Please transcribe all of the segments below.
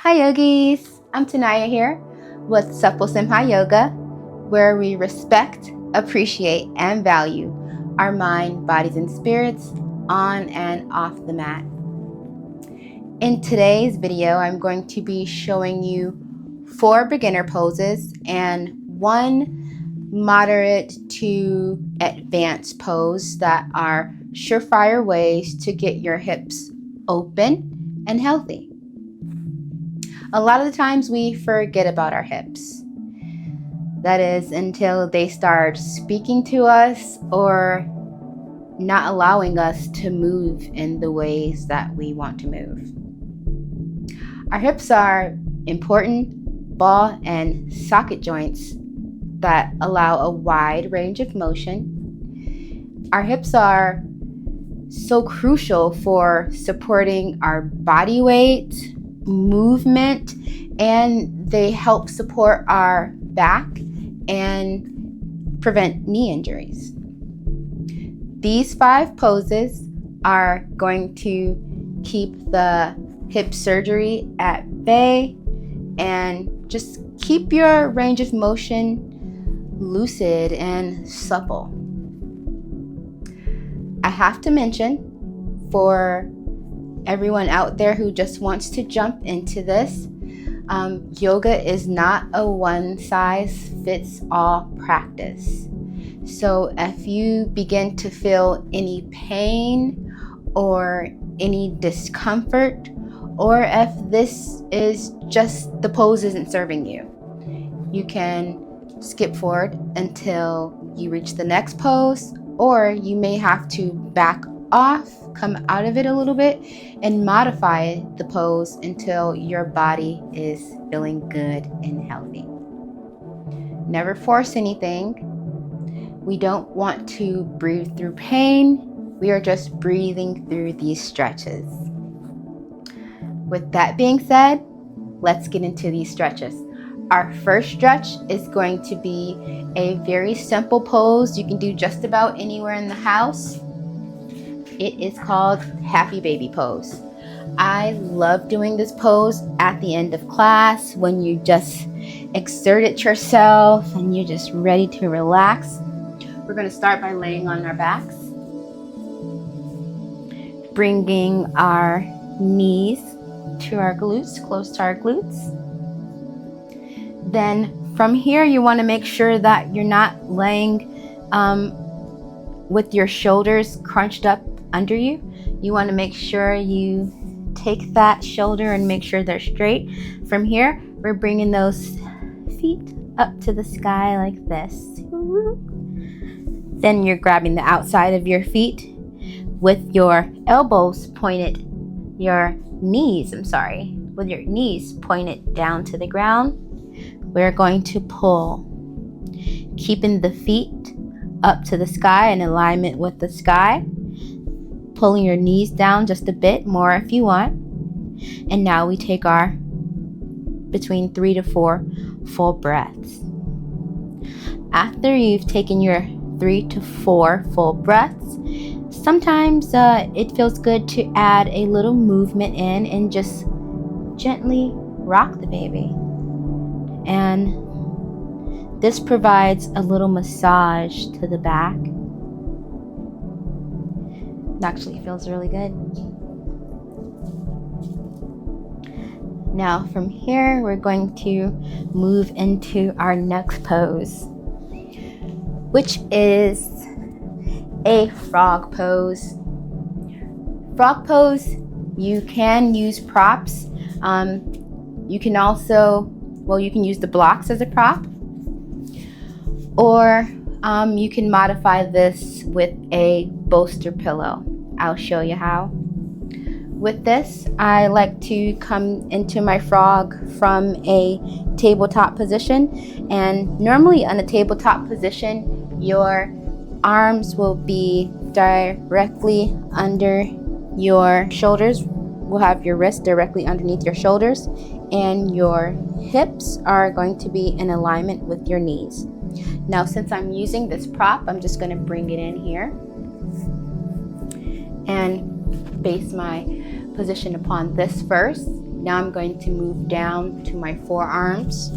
Hi yogis, I'm Tanaya here with Supple Simha Yoga, where we respect, appreciate, and value our mind, bodies, and spirits on and off the mat. In today's video, I'm going to be showing you 4 beginner poses and 1 moderate to advanced pose that are surefire ways to get your hips open and healthy. A lot of the times we forget about our hips. That is until they start speaking to us or not allowing us to move in the ways that we want to move. Our hips are important ball and socket joints that allow a wide range of motion. Our hips are so crucial for supporting our body weight, movement, and they help support our back and prevent knee injuries. These 5 poses are going to keep the hip surgery at bay and just keep your range of motion lucid and supple. I have to mention, for everyone out there who just wants to jump into this, yoga is not a one-size-fits-all practice. So if you begin to feel any pain or any discomfort, or if this is just the pose isn't serving you, you can skip forward until you reach the next pose, or you may have to back off, come out of it a little bit, and modify the pose until your body is feeling good and healthy. Never force anything. We don't want to breathe through pain. We are just breathing through these stretches. With that being said, let's get into these stretches. Our first stretch is going to be a very simple pose you can do just about anywhere in the house. It is called Happy Baby Pose. I love doing this pose at the end of class when you just exerted yourself and you're just ready to relax. We're going to start by laying on our backs, bringing our knees to our glutes, close to our glutes. Then from here, you want to make sure that you're not laying with your shoulders crunched up under you. You want to make sure you take that shoulder and make sure they're straight. From here, we're bringing those feet up to the sky like this. Then you're grabbing the outside of your feet with your elbows pointed, with your knees pointed down to the ground. We're going to pull, keeping the feet up to the sky in alignment with the sky, pulling your knees down just a bit more if you want. And now we take our between 3 to 4 full breaths. After you've taken your 3 to 4 full breaths, sometimes it feels good to add a little movement in and just gently rock the baby. And this provides a little massage to the back. It actually feels really good. Now from here, we're going to move into our next pose, which is a frog pose. Frog pose, you can use props. You can also, you can use the blocks as a prop, or you can modify this with a bolster pillow. I'll show you how. With this, I like to come into my frog from a tabletop position, and normally on a tabletop position, your arms will be directly under your shoulders. We'll have your wrist directly underneath your shoulders, and your hips are going to be in alignment with your knees. Now, since I'm using this prop, I'm just going to bring it in here and base my position upon this first. Now I'm going to move down to my forearms.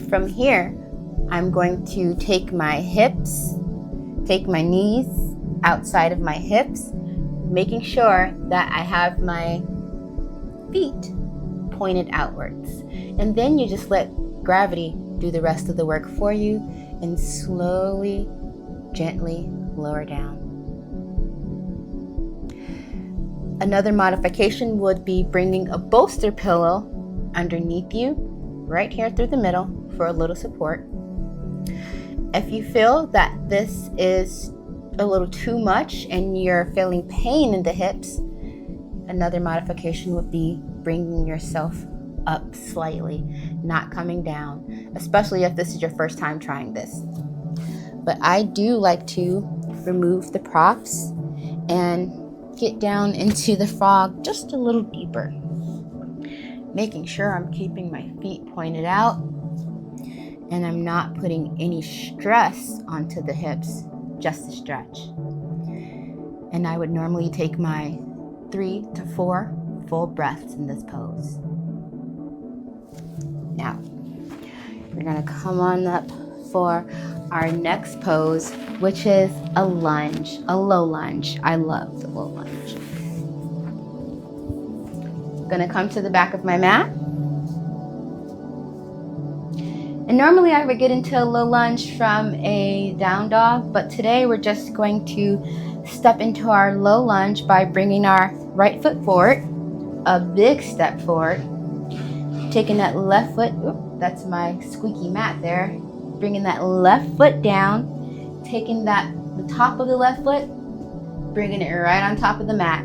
From here, I'm going to take my knees outside of my hips, making sure that I have my feet pointed outwards. And then you just let gravity do the rest of the work for you and slowly, gently lower down. Another modification would be bringing a bolster pillow underneath you, right here through the middle for a little support. If you feel that this is a little too much and you're feeling pain in the hips, another modification would be bringing yourself up slightly, not coming down, especially if this is your first time trying this. But I do like to remove the props and get down into the frog just a little deeper, making sure I'm keeping my feet pointed out and I'm not putting any stress onto the hips, just to stretch. And I would normally take my 3 to 4 full breaths in this pose. Now, we're gonna come on up for our next pose, which is a lunge, a low lunge. I love the low lunge. Gonna come to the back of my mat. And normally I would get into a low lunge from a down dog, but today we're just going to step into our low lunge by bringing our right foot forward, a big step forward, taking that left foot, that's my squeaky mat there, bringing that left foot down, taking the top of the left foot, bringing it right on top of the mat,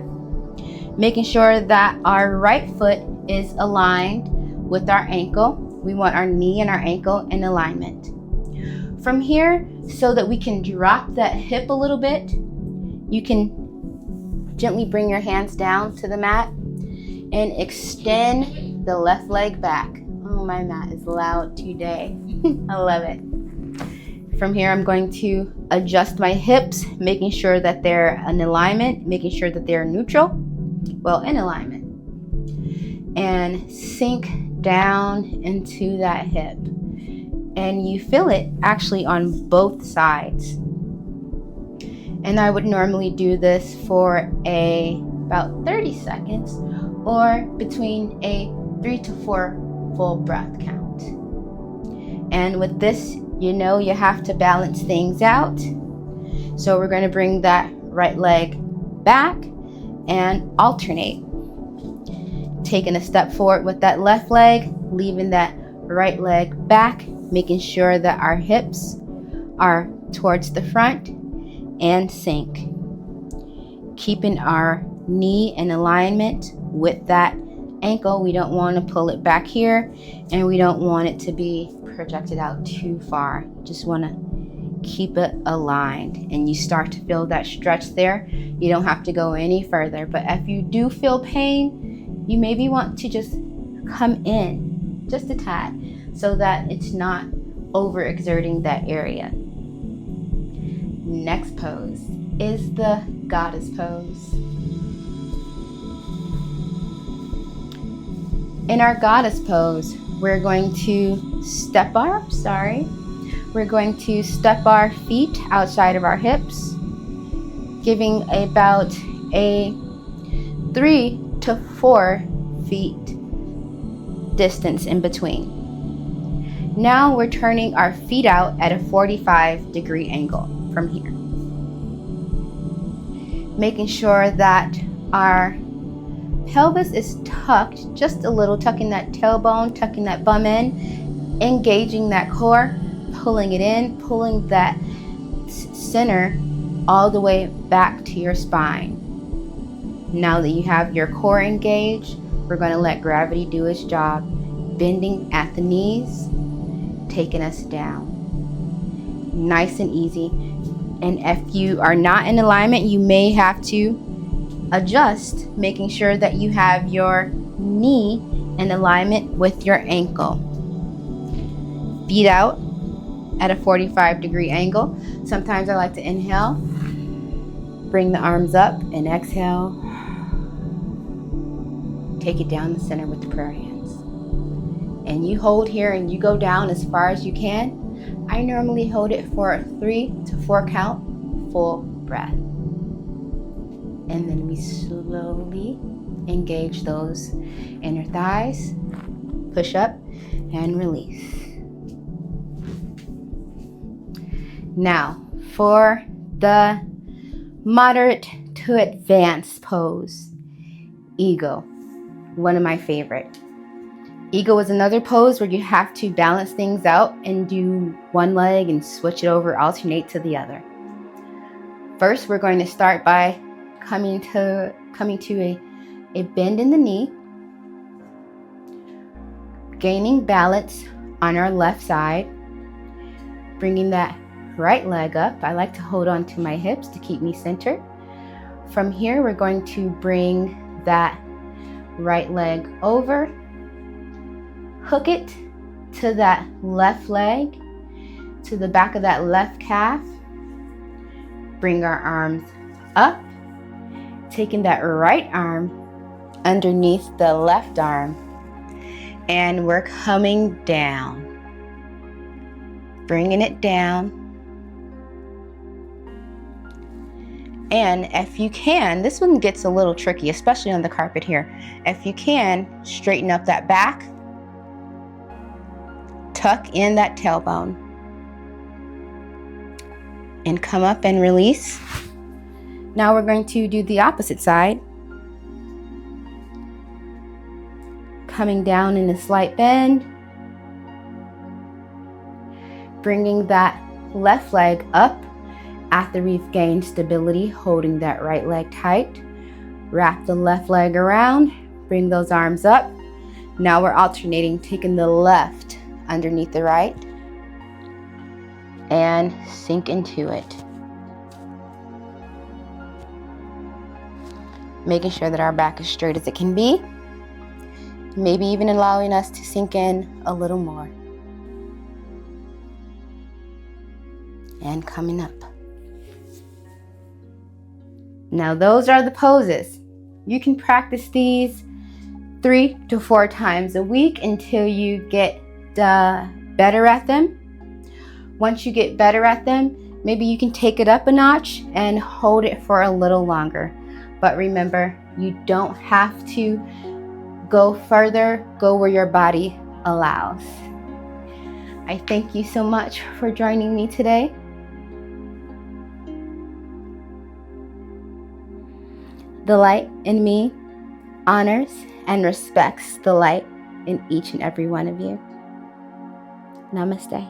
making sure that our right foot is aligned with our ankle. We want our knee and our ankle in alignment. From here, so that we can drop that hip a little bit, you can gently bring your hands down to the mat and extend the left leg back. Oh, my mat is loud today. I love it. From here, I'm going to adjust my hips, making sure that they're in alignment, making sure that they're neutral, in alignment. And sink down into that hip. And you feel it actually on both sides. And I would normally do this for about 30 seconds or between a 3 to 4 full breath count. And with this, you have to balance things out. So we're going to bring that right leg back and alternate. Taking a step forward with that left leg, leaving that right leg back, making sure that our hips are towards the front and sink. Keeping our knee in alignment with that ankle. We don't want to pull it back here and we don't want it to be projected out too far. Just want to keep it aligned, and you start to feel that stretch there. You don't have to go any further, but if you do feel pain, you maybe want to just come in just a tad so that it's not overexerting that area. Next pose is the goddess pose. In our goddess pose, we're going to step our feet outside of our hips, giving about a 3 to 4 feet distance in between. Now we're turning our feet out at a 45-degree angle from here. Making sure that our pelvis is tucked just a little, tucking that tailbone, tucking that bum in, engaging that core, pulling it in, pulling that center all the way back to your spine. Now that you have your core engaged, we're going to let gravity do its job, bending at the knees, taking us down. Nice and easy. And if you are not in alignment, you may have to adjust, making sure that you have your knee in alignment with your ankle. Feet out at a 45-degree angle. Sometimes I like to inhale, Bring the arms up and exhale. Take it down the center with the prayer hands. And you hold here and you go down as far as you can. I normally hold it for a 3 to 4 count, full breath. And then we slowly engage those inner thighs, push up and release. Now, for the moderate to advanced pose, Eagle, one of my favorite. Eagle is another pose where you have to balance things out and do one leg and switch it over, alternate to the other. First, we're going to start by coming to a bend in the knee, gaining balance on our left side, bringing that right leg up. I like to hold on to my hips to keep me centered. From here, we're going to bring that right leg over, hook it to that left leg, to the back of that left calf. Bring our arms up, taking that right arm underneath the left arm, and we're coming down. Bringing it down. And if you can, this one gets a little tricky, especially on the carpet here. If you can, straighten up that back, tuck in that tailbone, and come up and release. Now we're going to do the opposite side. Coming down in a slight bend, bringing that left leg up after we've gained stability, holding that right leg tight. Wrap the left leg around, bring those arms up. Now we're alternating, taking the left underneath the right and sink into it. Making sure that our back is straight as it can be. Maybe even allowing us to sink in a little more. And coming up. Now those are the poses. You can practice these 3 to 4 times a week until you get better at them. Once you get better at them, maybe you can take it up a notch and hold it for a little longer. But remember, you don't have to go further, go where your body allows. I thank you so much for joining me today. The light in me honors and respects the light in each and every one of you. Namaste.